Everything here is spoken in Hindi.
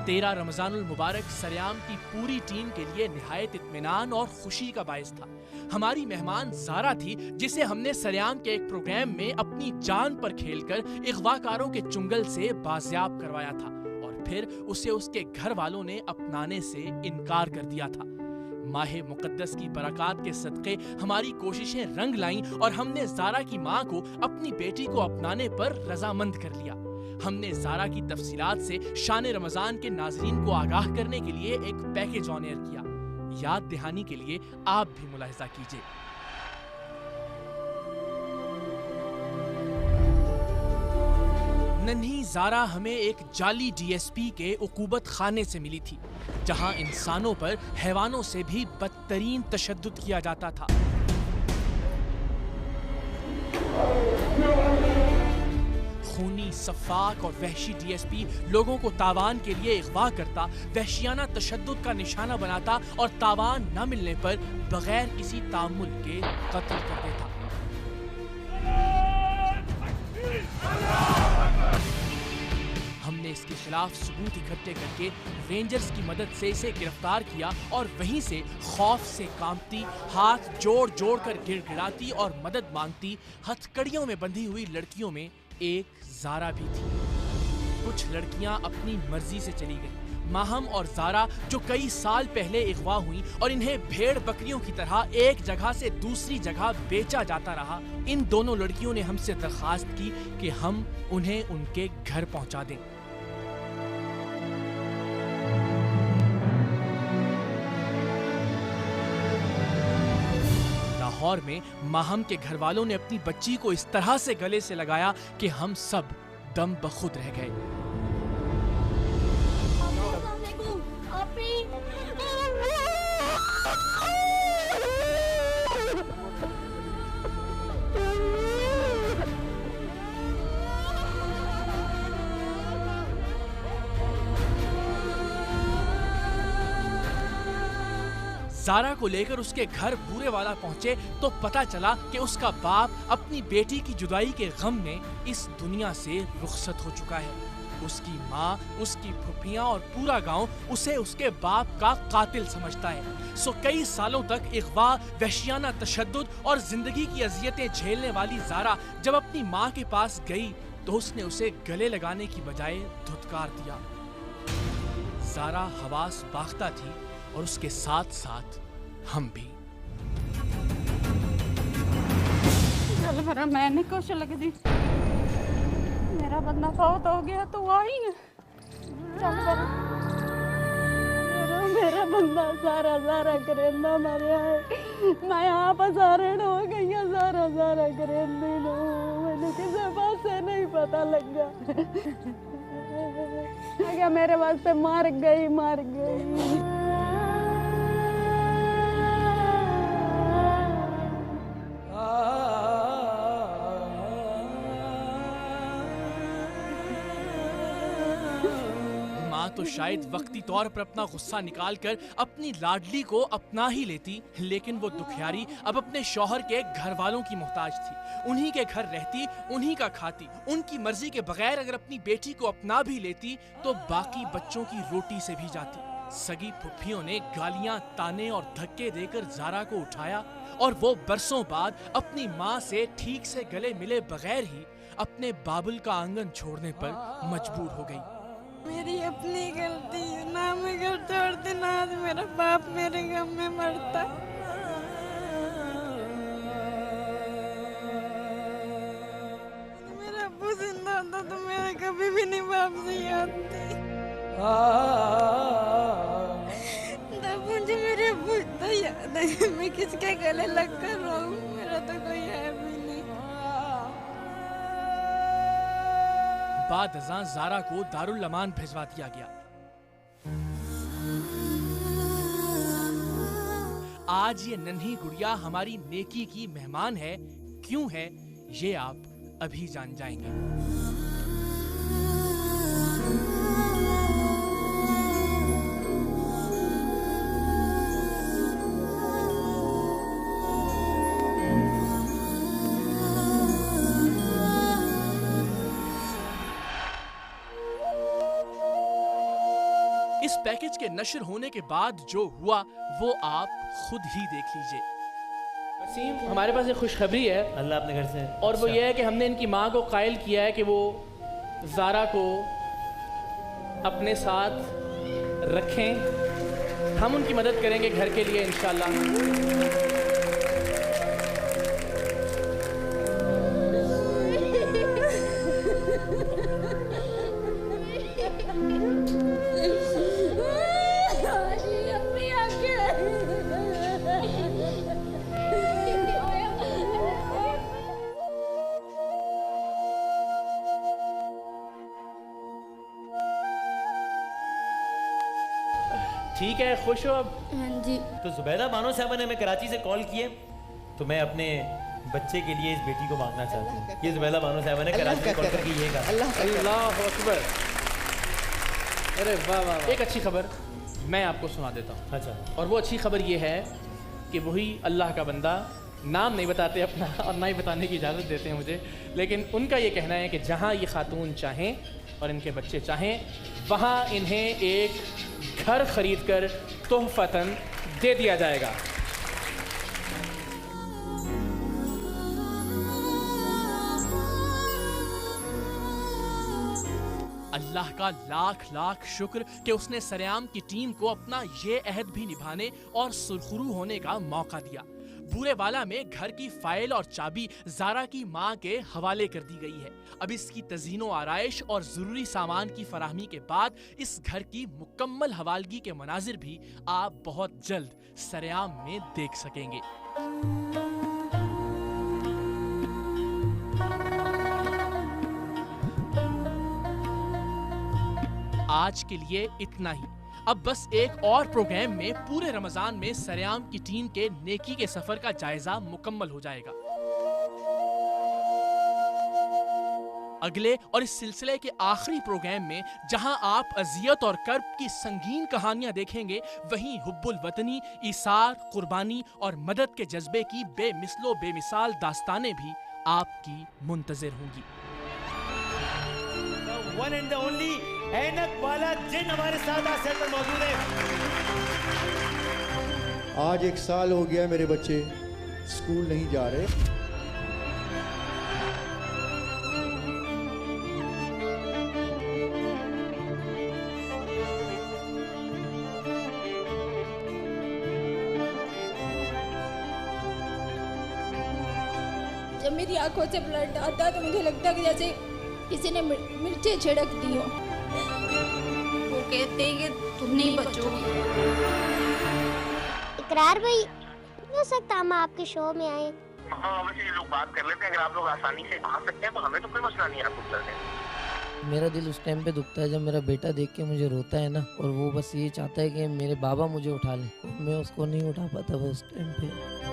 13 रमजानुल मुबारक सरेआम की पूरी टीम के लिए निहायत इत्मीनान और खुशी का बायस था। हमारी मेहमान ज़ारा थी, जिसे हमने सरेआम के एक प्रोग्राम में अपनी जान पर खेलकर अगवाकारों के चुंगल से बाजियाब करवाया था और फिर उसे उसके घर वालों ने अपनाने से इनकार कर दिया था। माहे मुकद्दस की बरक़ात के सदक़े हमारी कोशिशें रंग लाईं और हमने ज़ारा की माँ को अपनी बेटी को अपनाने पर रजामंद कर लिया। हमने ज़ारा की तफसीलात से शान रमज़ान के नाज़रीन को आगाह करने के लिए एक पैकेज ऑन एयर किया। याद दहानी के लिए आप भी मुलाहिज़ा कीजिए। नन्ही ज़ारा हमें एक जाली डीएसपी के उकूबत खाने से मिली थी, जहां इंसानों पर हैवानों से भी बदतरीन तशद्दुद किया जाता था। खूनी, सफ़ाक और वहशी डीएसपी लोगों को तावान के लिए अगवा करता, वहशियाना तशद्दुद का निशाना बनाता और तावान न मिलने पर बगैर किसी तामुल के कत्ल कर देता। हमने इसके खिलाफ सबूत इकट्ठे करके रेंजर्स की मदद से इसे गिरफ्तार किया और वहीं से खौफ से कांपती, हाथ जोड़ जोड़ कर गिड़गिड़ाती और मदद मांगती हथकड़ियों में बंधी हुई लड़कियों में एक ज़ारा भी थी। कुछ लड़कियां अपनी मर्जी से चली गईं। माहम और ज़ारा जो कई साल पहले अगवा हुई और इन्हें भेड़ बकरियों की तरह एक जगह से दूसरी जगह बेचा जाता रहा, इन दोनों लड़कियों ने हमसे दरखास्त की कि हम उन्हें उनके घर पहुंचा दें। लाहौर में माहम के घर वालों ने अपनी बच्ची को इस तरह से गले से लगाया कि हम सब दम बखुद रह गए। ज़ारा को लेकर उसके घर बूरे वाला पहुंचे तो पता चला कि उसका बाप अपनी बेटी की जुदाई के गम में इस दुनिया से रुखसत हो चुका है। उसकी माँ, उसकी फुफियाँ और पूरा गांव उसे उसके बाप का कातिल समझता है। सो कई सालों तक अगवा, वहशियाना तशद्दुद और जिंदगी की अजियतें झेलने वाली ज़ारा जब अपनी माँ के पास गई तो उसने उसे गले लगाने की बजाय धुतकार दिया। ज़ारा हवास बाख्ता थी और उसके साथ साथ हम भी। चल मेरा मैंने कुछ लग दी, मेरा बंदा फौत हो गया तो आई है। चल मेरा बंदा सारा सारा करेंदा मरिया है। मैं यहाँ पर सारे हो गई सारा सारा करेंदी लो, मैंने किसी बात से नहीं पता लगा। क्या मेरे वास्ते मार गई मार गई। तो शायद वक्ती तौर पर अपना गुस्सा निकालकर अपनी लाडली को अपना ही लेती, लेकिन वो दुखियारी अब अपने शौहर के घर वालों की मोहताज थी। उन्हीं के घर रहती, उन्हीं का खाती। उनकी मर्जी के बगैर अगर अपनी बेटी को अपना भी लेती तो बाकी बच्चों की रोटी से भी जाती। सगी फुफ्फियों ने गालियां, ताने और धक्के देकर ज़ारा को उठाया और वो बरसों बाद अपनी माँ से ठीक से गले मिले बगैर ही अपने बाबुल का आंगन छोड़ने पर मजबूर हो गई। मेरी अपनी गलती है ना, मैं घर छोड़ती ना आज मेरा बाप मेरे गम में मरता। मेरा अब्बू जिंदा था तो मेरे कभी भी नहीं वापसी आती। तब मुझे मेरे अब्बू तो याद है, मैं किसके गले लग कर रहूं, मेरा तो कोई है भी नहीं। बाद अज़ां ज़ारा को दारुल अमान भिजवा दिया गया। आज ये नन्ही गुड़िया हमारी नेकी की मेहमान है। क्यों है ये आप अभी जान जाएंगे। इस पैकेज के नशर होने के बाद जो हुआ वो आप खुद ही देख लीजिए। वसीम, हमारे पास एक खुशखबरी है अल्लाह अपने घर से, और वो ये है कि हमने इनकी माँ को कायल किया है कि वो ज़ारा को अपने साथ रखें। हम उनकी मदद करेंगे घर के लिए इंशाल्लाह। ठीक है, खुश हो अब? हाँ जी। तो जुबैदा बानो साहब ने हमें कराची से कॉल किए, तो मैं अपने बच्चे के लिए इस बेटी को मांगना चाहती हूँ। ये जुबैदा बानो साहब ने कराची से कॉल करके ये कहा। अल्लाह अकबर। अरे वाह वाह। एक अच्छी खबर मैं आपको सुना देता हूँ। अच्छा। और वो अच्छी खबर ये है कि वही अल्लाह का बंदा, नाम नहीं बताते अपना और ना ही बताने की इजाज़त देते हैं मुझे, लेकिन उनका ये कहना है कि जहाँ ये खातून चाहें और इनके बच्चे चाहें, वहाँ इन्हें एक घर खरीद कर तोहफतन दे दिया जाएगा। अल्लाह का लाख लाख शुक्र कि उसने सरेआम की टीम को अपना ये अहद भी निभाने और सुरखरू होने का मौका दिया। बूरेवाला में घर की फाइल और चाबी ज़ारा की मां के हवाले कर दी गई है। अब इसकी तज़ीनो आराइश और ज़रूरी सामान की फराहमी के बाद इस घर की मुकम्मल हवालगी के मनाजिर भी आप बहुत जल्द सरेआम में देख सकेंगे। आज के लिए इतना ही। अब बस एक और प्रोग्राम में पूरे रमजान में सरेआम की टीम के नेकी के सफर का जायजा मुकम्मल हो जाएगा। अगले और इस सिलसिले के आखिरी प्रोग्राम में जहां आप अजियत और कर्ब की संगीन कहानियां देखेंगे, वहीं हुब्बुल वतनी, ईसार, कुर्बानी और मदद के जज्बे की बेमिसलो बेमिसाल दास्तानें भी आपकी मुंतजिर होंगी। वन एंड द ओनली ऐनक वाला जिन हमारे साथ आज सेट पर मौजूद है। आज 1 साल हो गया मेरे बच्चे स्कूल नहीं जा रहे। जब मेरी आंखों से ब्लड आता है तो मुझे लगता है कि जैसे किसी ने मिर्चें छिड़क दी हो। वो कहते हैं कि तुम नहीं बचोगी। इकरार भाई, हो सकता हम आपके शो में आए। हाँ, वैसे ये लोग बात कर लेते हैं। अगर आप लोग आसानी से आ सकते हैं तो हमें तो कोई मसला नहीं है आपको चलने। मेरा दिल उस टाइम पे दुखता है जब मेरा बेटा देख के मुझे रोता है ना, और वो बस ये चाहता है कि मेरे बाबा मुझे उठा लें। मैं उसको नहीं उठा पाता वो उस टाइम पे।